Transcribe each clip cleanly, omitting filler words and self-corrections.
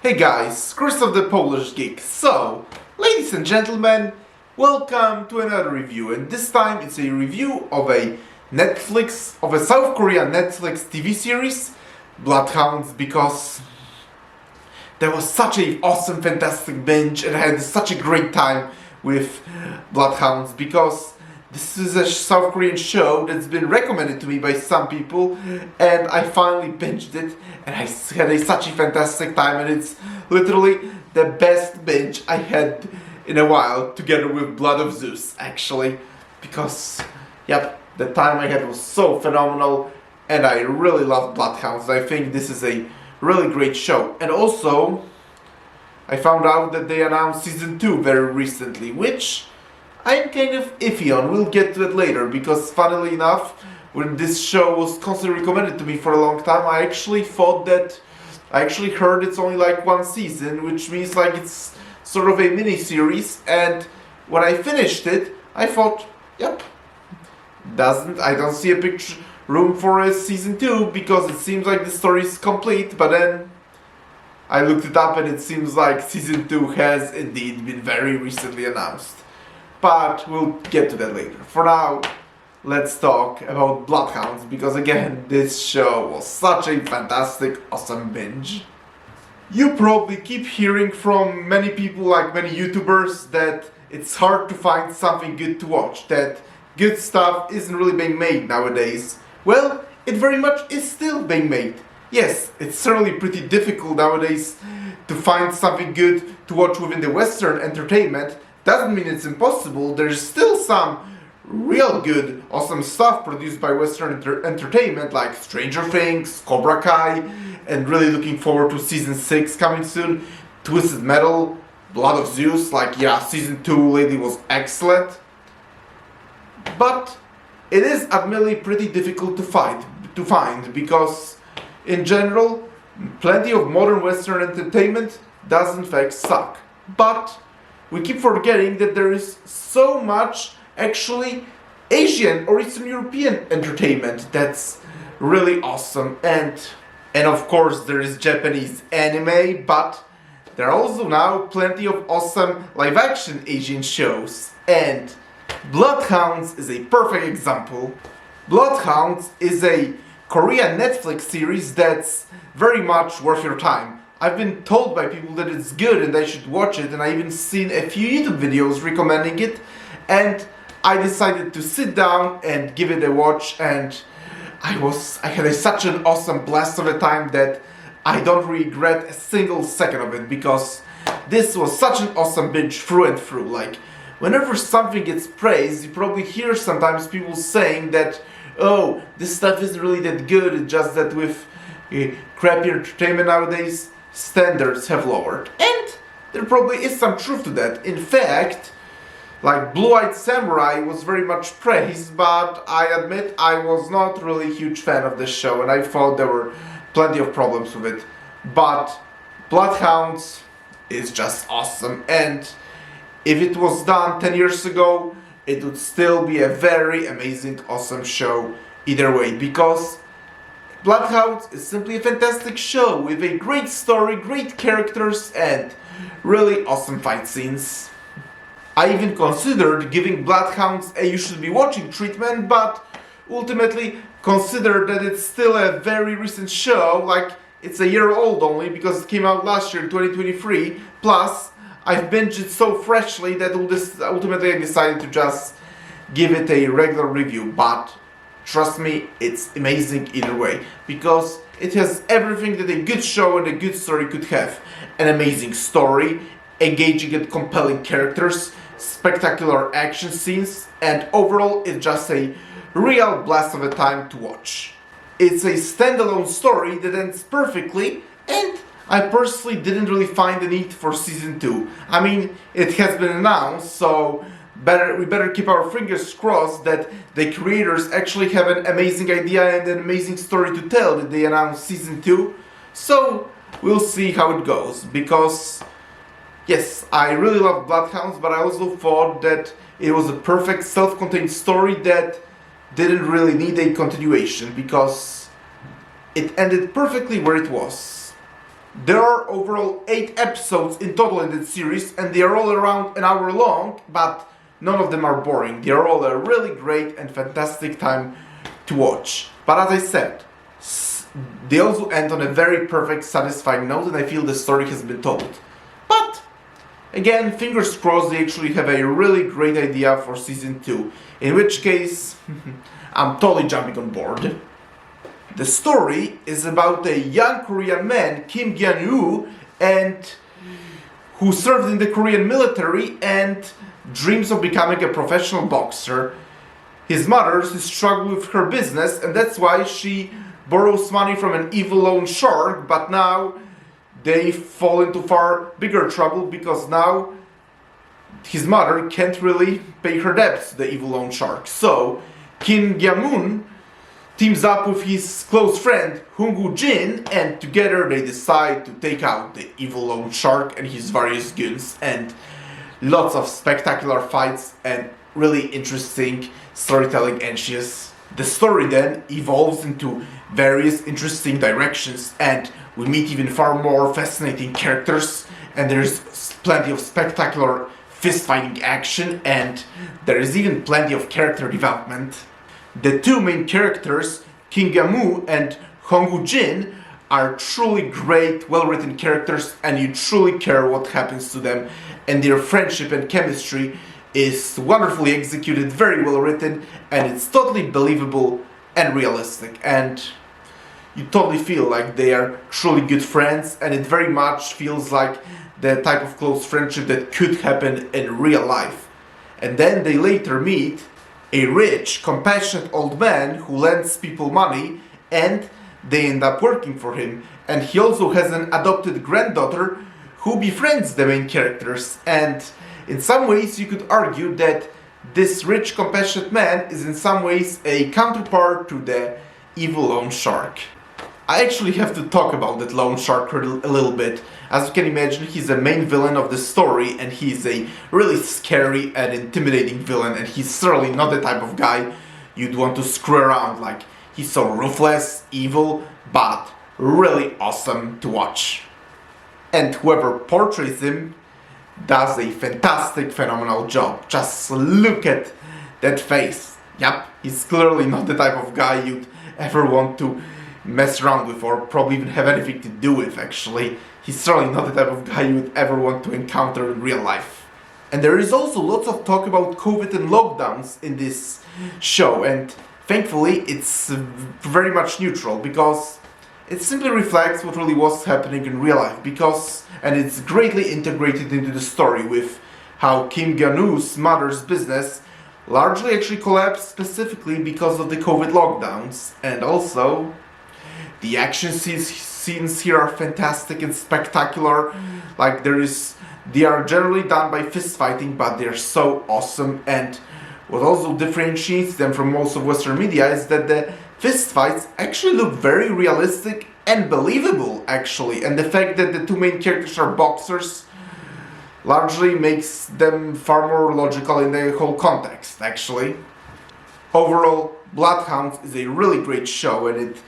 Hey guys, Christoph the Polish Geek. So, ladies and gentlemen, welcome to another review, and this time it's a review of a South Korean Netflix TV series, Bloodhounds, because there was such a awesome, fantastic binge, and I had such a great time with Bloodhounds because this is a South Korean show that's been recommended to me by some people, and I finally binged it, and I had such a fantastic time, and it's literally the best binge I had in a while, together with Blood of Zeus, actually, because, the time I had was so phenomenal, and I really love Bloodhounds. I think this is a really great show, and also, I found out that they announced Season 2 very recently, which I'm kind of iffy on. We'll get to it later, because funnily enough, when this show was constantly recommended to me for a long time, I actually heard it's only like one season, which means like it's sort of a mini-series, and when I finished it, I thought, I don't see a picture room for a season 2, because it seems like the story is complete, but then I looked it up and it seems like season 2 has indeed been very recently announced. But we'll get to that later. For now, let's talk about Bloodhounds, because again, this show was such a fantastic, awesome binge. You probably keep hearing from many people, like many YouTubers, that it's hard to find something good to watch, that good stuff isn't really being made nowadays. Well, it very much is still being made. Yes, it's certainly pretty difficult nowadays to find something good to watch within the Western entertainment. Doesn't mean it's impossible. There's still some real good, awesome stuff produced by Western entertainment, like Stranger Things, Cobra Kai, and really looking forward to Season 6 coming soon. Twisted Metal, Blood of Zeus, Season 2 lately was excellent. But it is admittedly pretty difficult to find because, in general, plenty of modern Western entertainment does in fact suck. But we keep forgetting that there is so much actually Asian or Eastern European entertainment that's really awesome, and of course there is Japanese anime, but there are also now plenty of awesome live action Asian shows, and Bloodhounds is a perfect example. Bloodhounds is a Korean Netflix series that's very much worth your time. I've been told by people that it's good and I should watch it, and I even seen a few YouTube videos recommending it, and I decided to sit down and give it a watch, and I had such an awesome blast of a time that I don't regret a single second of it, because this was such an awesome binge through and through. Like, whenever something gets praised, you probably hear sometimes people saying that, oh, this stuff isn't really that good, it's just that with crappy entertainment nowadays, standards have lowered. And there probably is some truth to that. In fact, like Blue-Eyed Samurai was very much praised, but I admit I was not really a huge fan of this show, and I thought there were plenty of problems with it. But Bloodhounds is just awesome, and if it was done 10 years ago, it would still be a very amazing, awesome show either way, because Bloodhounds is simply a fantastic show with a great story, great characters, and really awesome fight scenes. I even considered giving Bloodhounds a you should be watching treatment, but ultimately considered that it's still a very recent show, like it's a year old only because it came out last year, 2023, plus I've binged it so freshly that ultimately I decided to just give it a regular review, but trust me, it's amazing either way, because it has everything that a good show and a good story could have. An amazing story, engaging and compelling characters, spectacular action scenes, and overall it's just a real blast of a time to watch. It's a standalone story that ends perfectly, and I personally didn't really find the need for Season 2. I mean, it has been announced, so we better keep our fingers crossed that the creators actually have an amazing idea and an amazing story to tell that they announce Season 2. So we'll see how it goes, because yes, I really love Bloodhounds, but I also thought that it was a perfect self-contained story that didn't really need a continuation, because it ended perfectly where it was. There are overall 8 episodes in total in this series, and they are all around an hour long, but none of them are boring. They are all a really great and fantastic time to watch. But as I said, they also end on a very perfect, satisfying note, and I feel the story has been told. But again, fingers crossed they actually have a really great idea for season 2, in which case I'm totally jumping on board. The story is about a young Korean man, Kim Gyan-woo, and who served in the Korean military and dreams of becoming a professional boxer. His mother struggles with her business, and that's why she borrows money from an evil loan shark, but now they fall into far bigger trouble because now his mother can't really pay her debts to the evil loan shark. So Kim Gyan-moon teams up with his close friend Hung Jin, and together they decide to take out the evil loan shark and his various goons, and lots of spectacular fights and really interesting storytelling entries. The story then evolves into various interesting directions, and we meet even far more fascinating characters, and there's plenty of spectacular fist-fighting action, and there is even plenty of character development. The two main characters, Kim Gyan-woo and Hong Jin, are truly great, well-written characters, and you truly care what happens to them, and their friendship and chemistry is wonderfully executed, very well written, and it's totally believable and realistic, and you totally feel like they are truly good friends, and it very much feels like the type of close friendship that could happen in real life. And then they later meet a rich, compassionate old man who lends people money, and they end up working for him. And he also has an adopted granddaughter who befriends the main characters, and in some ways you could argue that this rich, compassionate man is in some ways a counterpart to the evil loan shark. I actually have to talk about that loan shark a little bit. As you can imagine, he's the main villain of the story, and he's a really scary and intimidating villain, and he's certainly not the type of guy you'd want to screw around. Like, he's so ruthless, evil, but really awesome to watch. And whoever portrays him does a fantastic, phenomenal job. Just look at that face. Yep, he's clearly not the type of guy you'd ever want to mess around with, or probably even have anything to do with, actually. He's certainly not the type of guy you would ever want to encounter in real life. And there is also lots of talk about COVID and lockdowns in this show, and thankfully it's very much neutral, because it simply reflects what really was happening in real life, and it's greatly integrated into the story with how Kim Gyan-woo's mother's business largely actually collapsed specifically because of the COVID lockdowns, and also the action scenes here are fantastic and spectacular. Like, they are generally done by fist fighting, but they're so awesome. And what also differentiates them from most of Western media is that the fist fights actually look very realistic and believable, actually. And the fact that the two main characters are boxers largely makes them far more logical in the whole context, actually. Overall, Bloodhounds is a really great show, and it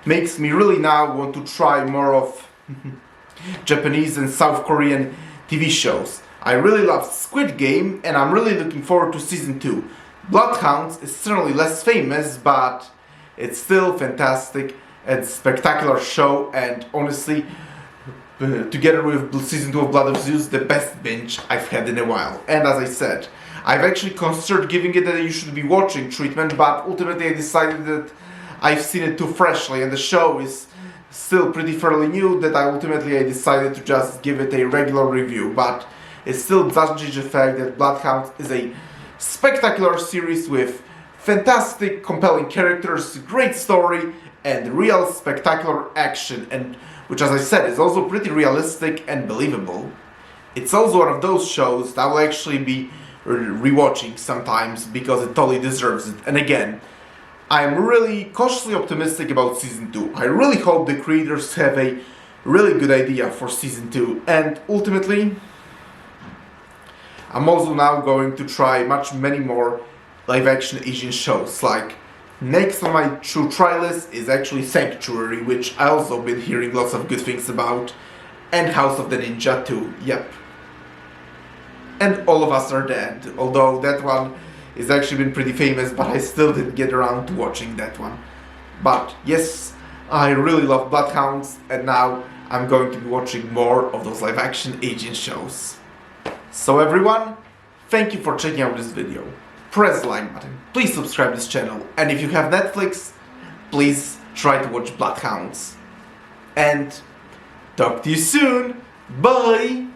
makes me really now want to try more of Japanese and South Korean TV shows. I really love Squid Game, and I'm really looking forward to season 2. Bloodhounds is certainly less famous, but it's still fantastic and spectacular show, and honestly, together with season 2 of Blood of Zeus, the best binge I've had in a while. And as I said, I've actually considered giving it a you should be watching treatment, but ultimately I decided that I've seen it too freshly, and the show is still pretty fairly new, that I decided to just give it a regular review. But it still doesn't change the fact that Bloodhounds is a spectacular series with fantastic, compelling characters, great story, and real spectacular action, and which, as I said, is also pretty realistic and believable. It's also one of those shows that I will actually be rewatching sometimes because it totally deserves it. And again, I'm really cautiously optimistic about season 2. I really hope the creators have a really good idea for season 2, and ultimately I'm also now going to try many more live action Asian shows. Like, next on my try list is actually Sanctuary, which I also been hearing lots of good things about, and House of the Ninja 2, yep. And All of Us Are Dead, although that one has actually been pretty famous, but I still didn't get around to watching that one. But yes, I really love Bloodhounds, and now I'm going to be watching more of those live action agent shows. So everyone, thank you for checking out this video. Press the like button, please subscribe to this channel, and if you have Netflix, please try to watch Bloodhounds. And talk to you soon, bye!